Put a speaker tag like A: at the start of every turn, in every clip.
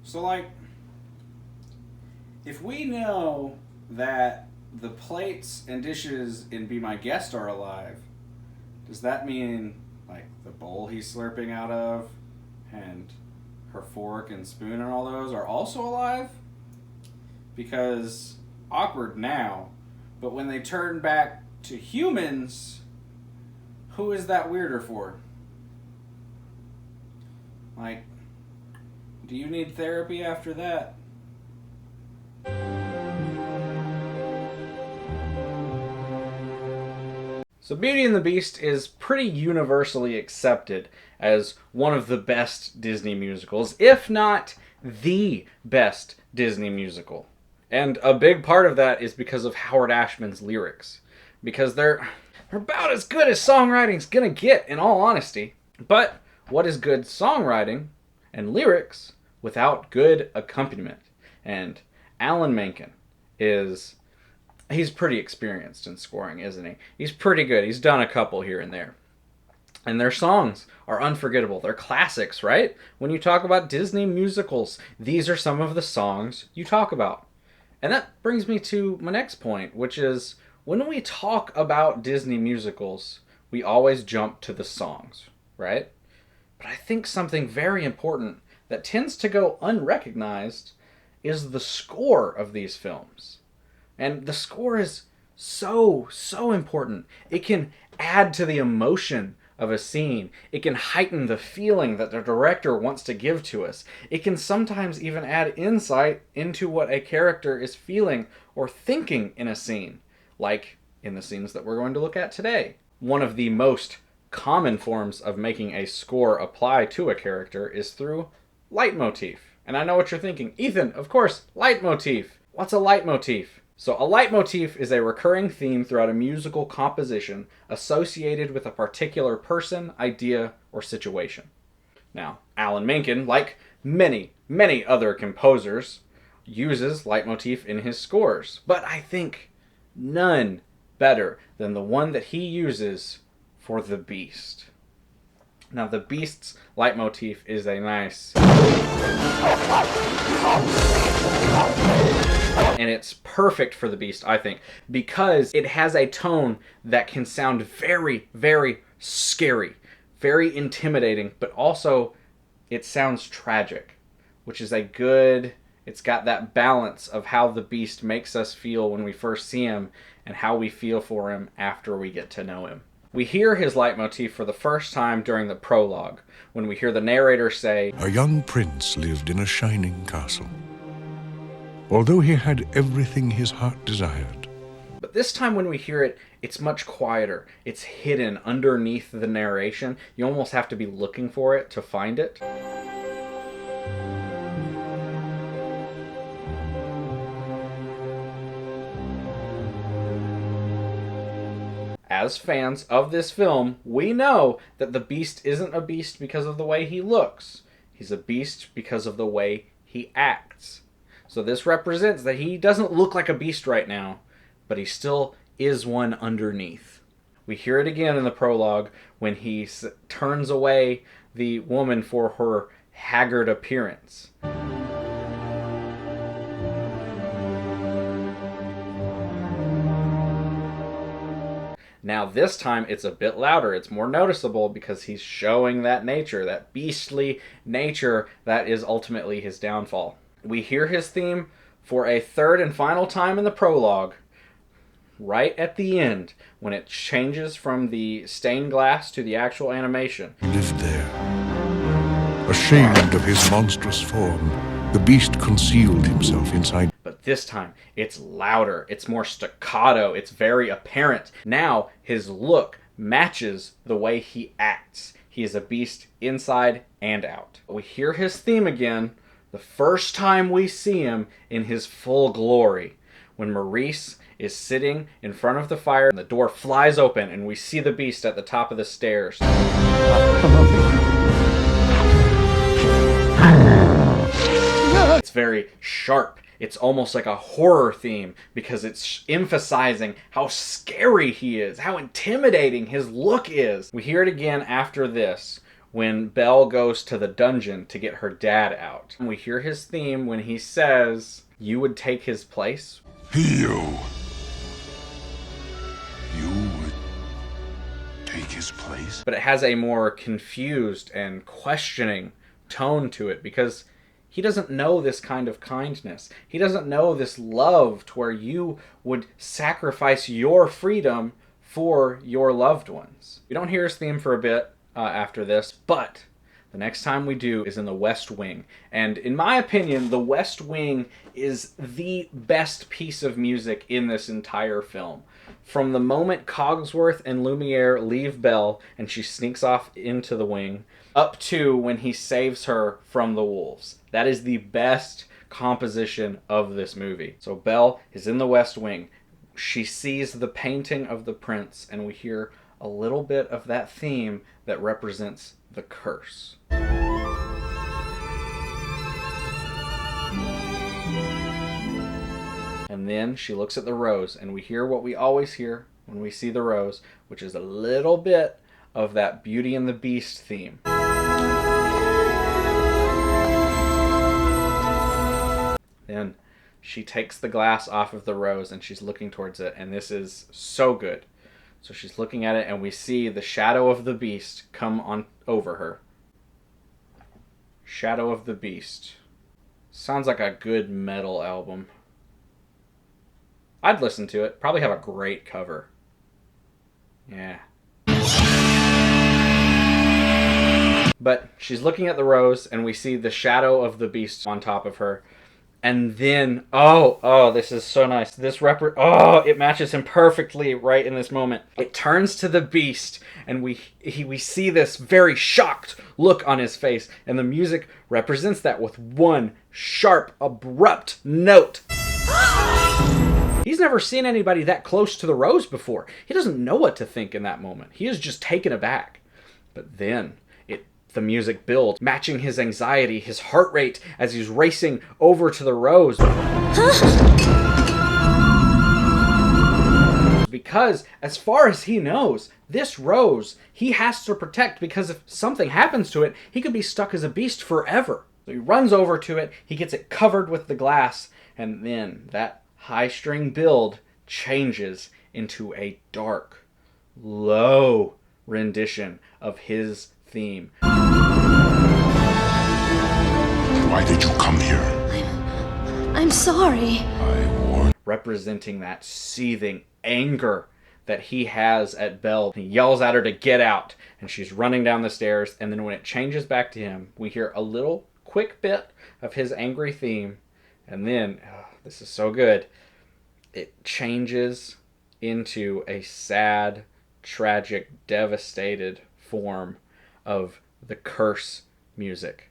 A: So, like, if we know that the plates and dishes in Be My Guest are alive, does that mean, like, the bowl he's slurping out of and her fork and spoon and all those are also alive? Because, awkward now, but when they turn back to humans, who is that weirder for? Like, do you need therapy after that? So Beauty and the Beast is pretty universally accepted as one of the best Disney musicals, if not the best Disney musical. And a big part of that is because of Howard Ashman's lyrics. Because they're about as good as songwriting's gonna get, in all honesty. But what is good songwriting and lyrics without good accompaniment? And Alan Menken he's pretty experienced in scoring, isn't he? He's pretty good. He's done a couple here and there. And their songs are unforgettable. They're classics, right? When you talk about Disney musicals, these are some of the songs you talk about. And that brings me to my next point, which is when we talk about Disney musicals, we always jump to the songs, right? But I think something very important that tends to go unrecognized is the score of these films. And the score is so important. It can add to the emotion of a scene. It can heighten the feeling that the director wants to give to us. It can sometimes even add insight into what a character is feeling or thinking in a scene, like in the scenes that we're going to look at today. One of the most common forms of making a score apply to a character is through leitmotif. And I know what you're thinking. Ethan, of course, leitmotif. What's a leitmotif? So a leitmotif is a recurring theme throughout a musical composition associated with a particular person, idea, or situation. Now, Alan Menken, like many other composers, uses leitmotif in his scores, but I think none better than the one that he uses for The Beast. Now, The Beast's leitmotif is a nice... And it's perfect for The Beast, I think, because it has a tone that can sound very scary, very intimidating, but also it sounds tragic, which is it's got that balance of how the Beast makes us feel when we first see him and how we feel for him after we get to know him. We hear his leitmotif for the first time during the prologue, when we hear the narrator say,
B: "A young prince lived in a shining castle. Although he had everything his heart desired."
A: But this time when we hear it, it's much quieter. It's hidden underneath the narration. You almost have to be looking for it to find it. As fans of this film, we know that the Beast isn't a beast because of the way he looks. He's a beast because of the way he acts. So this represents that he doesn't look like a beast right now, but he still is one underneath. We hear it again in the prologue when he turns away the woman for her haggard appearance. Now this time it's a bit louder, it's more noticeable because he's showing that nature, that beastly nature that is ultimately his downfall. We hear his theme for a third and final time in the prologue, right at the end, when it changes from the stained glass to the actual animation.
B: He lived there. Ashamed of his monstrous form, the Beast concealed himself inside.
A: But this time, it's louder, it's more staccato, it's very apparent. Now, his look matches the way he acts. He is a beast inside and out. We hear his theme again, the first time we see him in his full glory, when Maurice is sitting in front of the fire and the door flies open and we see the Beast at the top of the stairs. It's very sharp. It's almost like a horror theme because it's emphasizing how scary he is, how intimidating his look is. We hear it again after this when Belle goes to the dungeon to get her dad out. And we hear his theme when he says, "You would take his place?"
B: You would take his place?
A: But it has a more confused and questioning tone to it because he doesn't know this kind of kindness. He doesn't know this love to where you would sacrifice your freedom for your loved ones. We don't hear his theme for a bit after this, but the next time we do is in the West Wing. And in my opinion, the West Wing is the best piece of music in this entire film. From the moment Cogsworth and Lumiere leave Belle and she sneaks off into the wing, up to when he saves her from the wolves. That is the best composition of this movie. So Belle is in the West Wing. She sees the painting of the prince, and we hear a little bit of that theme that represents the curse. And then she looks at the rose, and we hear what we always hear when we see the rose, which is a little bit of that Beauty and the Beast theme. Then she takes the glass off of the rose and she's looking towards it, and this is so good. So she's looking at it, and we see the shadow of the beast come on over her. Shadow of the Beast. Sounds like a good metal album. I'd listen to it. Probably have a great cover. Yeah. But she's looking at the rose, and we see the shadow of the beast on top of her. And then, this is so nice. It matches him perfectly right in this moment. It turns to the beast, and we see this very shocked look on his face, and the music represents that with one sharp, abrupt note. He's never seen anybody that close to the rose before. He doesn't know what to think in that moment. He is just taken aback. But then the music builds, matching his anxiety, his heart rate as he's racing over to the rose. Because, as far as he knows, this rose he has to protect, because if something happens to it, he could be stuck as a beast forever. So he runs over to it, he gets it covered with the glass, and then that high string build changes into a dark, low rendition of his theme.
B: Why did you come here?
C: I'm sorry.
B: I warned.
A: Representing that seething anger that he has at Belle. He yells at her to get out, and she's running down the stairs, and then when it changes back to him, we hear a little quick bit of his angry theme, and then, this is so good, it changes into a sad, tragic, devastated form of the curse music.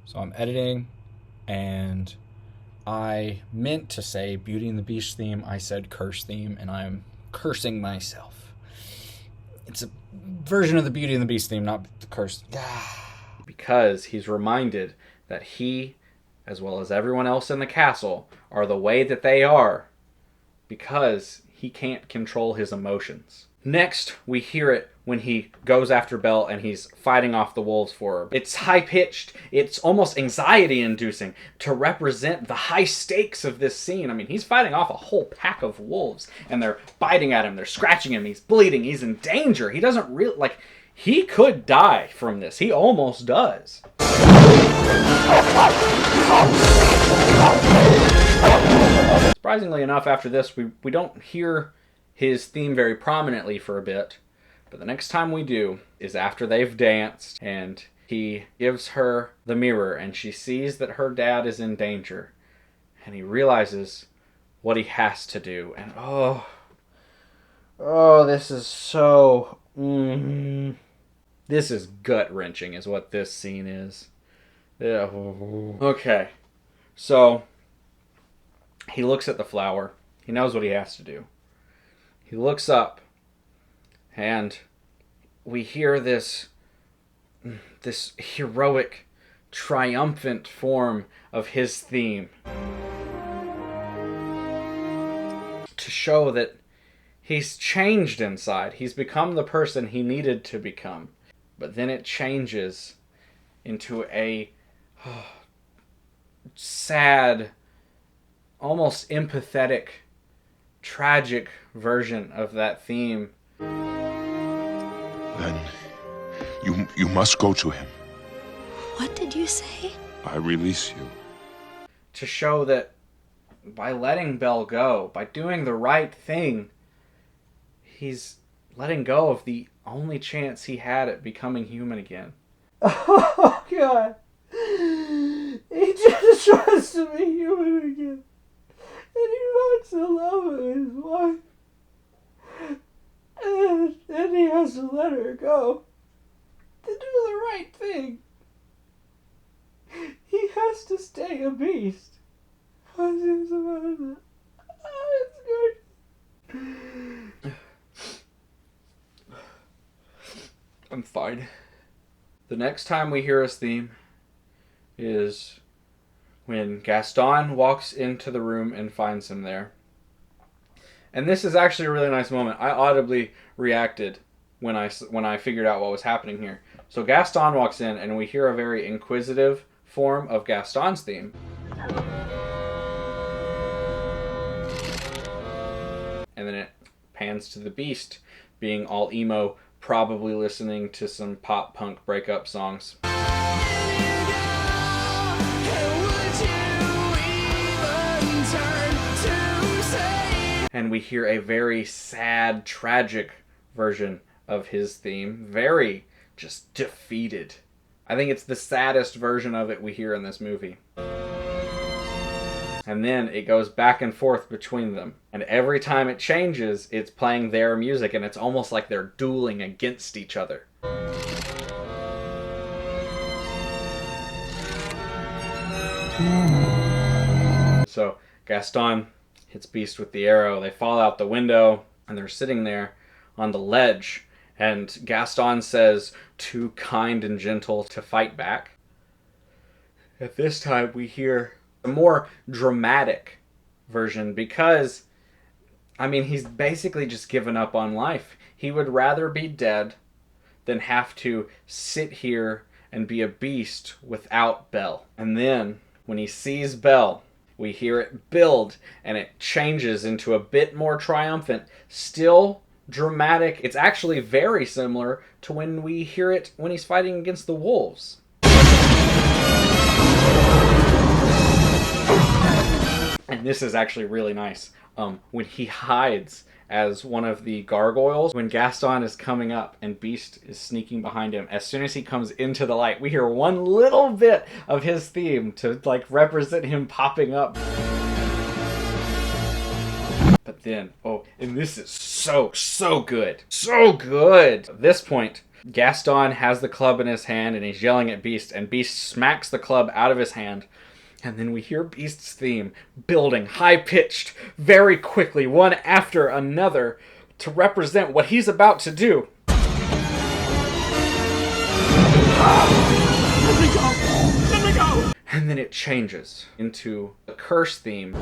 D: So I'm editing, and I meant to say Beauty and the Beast theme. I said curse theme, and I'm cursing myself. It's a version of the Beauty and the Beast theme, not the curse.
A: Because he's reminded that he, as well as everyone else in the castle, are the way that they are because he can't control his emotions. Next, we hear it when he goes after Belle and he's fighting off the wolves for her. It's high-pitched, it's almost anxiety-inducing to represent the high stakes of this scene. I mean, he's fighting off a whole pack of wolves, and they're biting at him, they're scratching him, he's bleeding, he's in danger. He doesn't really, he could die from this. He almost does. Surprisingly enough, after this, we don't hear his theme very prominently for a bit, but the next time we do is after they've danced, and he gives her the mirror, and she sees that her dad is in danger, and he realizes what he has to do, and this is so... This is gut-wrenching is what this scene is. Yeah. Okay, so he looks at the flower. He knows what he has to do. He looks up, and we hear this heroic, triumphant form of his theme. show that he's changed inside. He's become the person he needed to become. But then it changes into a sad, almost empathetic, tragic version of that theme.
E: Then you must go to him.
C: What did you say?
E: I release you.
A: To show that by letting Belle go, by doing the right thing, he's letting go of the only chance he had at becoming human again. Oh, God. He just tries to be human again. And he wants the love of his wife. And then he has to let her go to do the right thing. He has to stay a beast. It's good. I'm fine. The next time we hear his theme is when Gaston walks into the room and finds him there. And this is actually a really nice moment. I audibly reacted when I figured out what was happening here. So Gaston walks in and we hear a very inquisitive form of Gaston's theme. And then it pans to the Beast, being all emo, probably listening to some pop punk breakup songs. And we hear a very sad, tragic version of his theme. Very just defeated. I think it's the saddest version of it we hear in this movie. And then it goes back and forth between them. And every time it changes, it's playing their music, and it's almost like they're dueling against each other. So Gaston hits Beast with the arrow. They fall out the window, and they're sitting there on the ledge. And Gaston says, "Too kind and gentle to fight back." At this time, we hear a more dramatic version because, I mean, he's basically just given up on life. He would rather be dead than have to sit here and be a beast without Belle. And then, when he sees Belle, we hear it build, and it changes into a bit more triumphant, still dramatic. It's actually very similar to when we hear it when he's fighting against the wolves. And this is actually really nice. When he hides as one of the gargoyles, when Gaston is coming up and Beast is sneaking behind him, as soon as he comes into the light, we hear one little bit of his theme to like represent him popping up. But then, and this is so good. So good! At this point, Gaston has the club in his hand and he's yelling at Beast, and Beast smacks the club out of his hand. And then we hear Beast's theme building high-pitched very quickly, one after another, to represent what he's about to do. Let me go! And then it changes into a curse theme.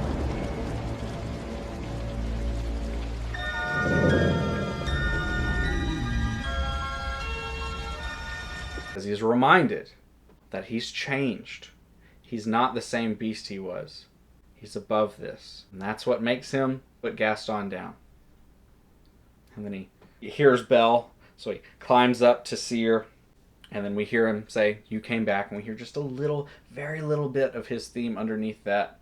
A: As he's reminded that he's changed. He's not the same Beast he was. He's above this. And that's what makes him put Gaston down. And then he hears Belle, so he climbs up to see her. And then we hear him say, "You came back." And we hear just a little, very little bit of his theme underneath that.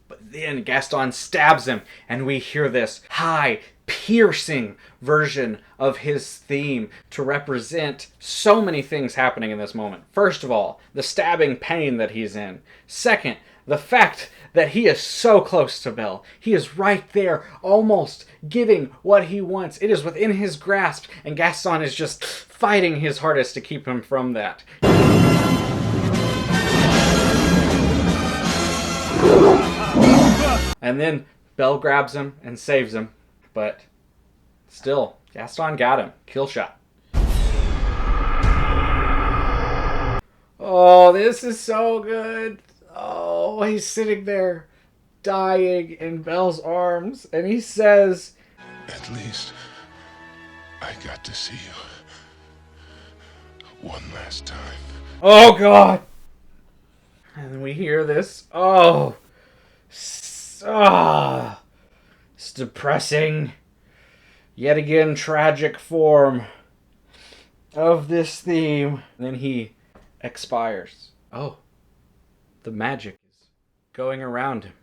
A: But then Gaston stabs him, and we hear this high, piercing version of his theme to represent so many things happening in this moment. First of all, the stabbing pain that he's in. Second, the fact that he is so close to Belle. He is right there, almost getting what he wants. It is within his grasp, and Gaston is just fighting his hardest to keep him from that. And then Belle grabs him and saves him. But still, Gaston got him. Kill shot. Oh, this is so good. Oh, he's sitting there dying in Belle's arms, and he says,
E: At least I got to see you one last time.
A: "Oh God!" And then we hear this. Oh, it's depressing. Yet again, tragic form of this theme. And then he expires. Oh, the magic is going around him.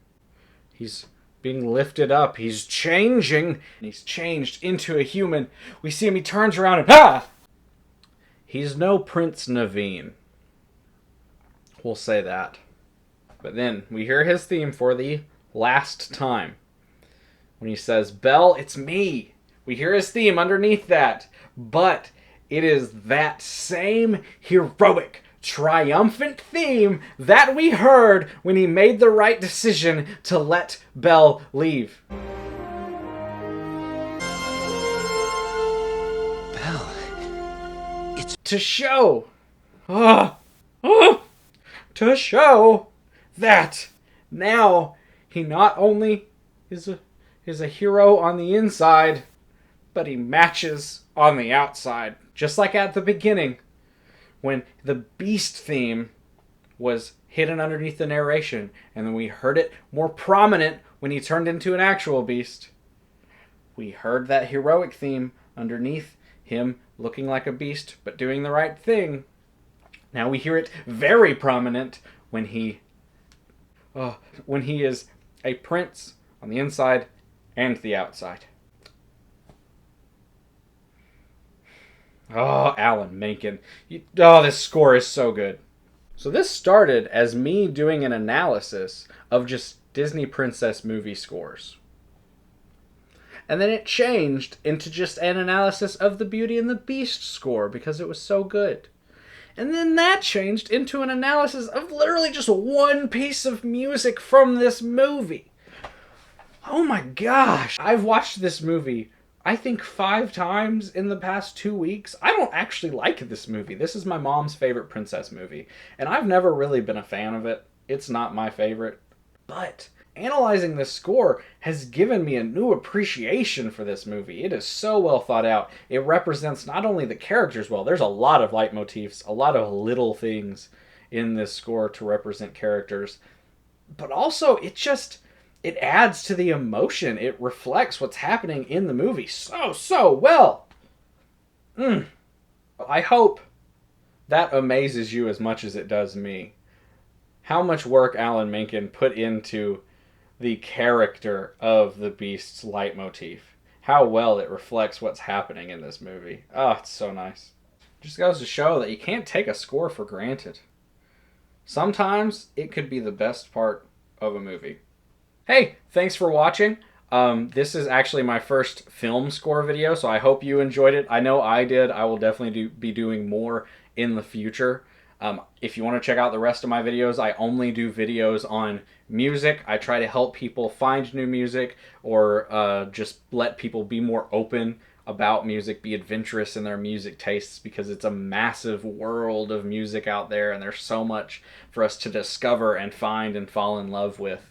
A: He's being lifted up. He's changing. And he's changed into a human. We see him. He turns around and he's no Prince Naveen. We'll say that. But then we hear his theme for the last time. When he says, "Belle, it's me." We hear his theme underneath that. But it is that same heroic, triumphant theme that we heard when he made the right decision to let Belle leave.
F: Belle, it's
A: To show, to show that now he not only is a hero on the inside, but he matches on the outside. Just like at the beginning, when the Beast theme was hidden underneath the narration, and then we heard it more prominent when he turned into an actual beast. We heard that heroic theme underneath him looking like a beast, but doing the right thing. Now we hear it very prominent when he is a prince on the inside and the outside. Oh, Alan Menken. This score is so good. So this started as me doing an analysis of just Disney princess movie scores. And then it changed into just an analysis of the Beauty and the Beast score because it was so good. And then that changed into an analysis of literally just one piece of music from this movie. Oh my gosh. I've watched this movie, I think 5 times in the past 2 weeks. I don't actually like this movie. This is my mom's favorite princess movie. And I've never really been a fan of it. It's not my favorite. But analyzing this score has given me a new appreciation for this movie. It is so well thought out. It represents not only the characters well, there's a lot of leitmotifs, a lot of little things in this score to represent characters, but also it adds to the emotion. It reflects what's happening in the movie so well. I hope that amazes you as much as it does me. How much work Alan Menken put into the character of the Beast's leitmotif. How well it reflects what's happening in this movie. Oh, it's so nice. Just goes to show that you can't take a score for granted. Sometimes it could be the best part of a movie. Hey, thanks for watching. This is actually my first film score video, so I hope you enjoyed it. I know I did. I will definitely be doing more in the future. If you want to check out the rest of my videos, I only do videos on music. I try to help people find new music or just let people be more open about music, be adventurous in their music tastes, because it's a massive world of music out there and there's so much for us to discover and find and fall in love with.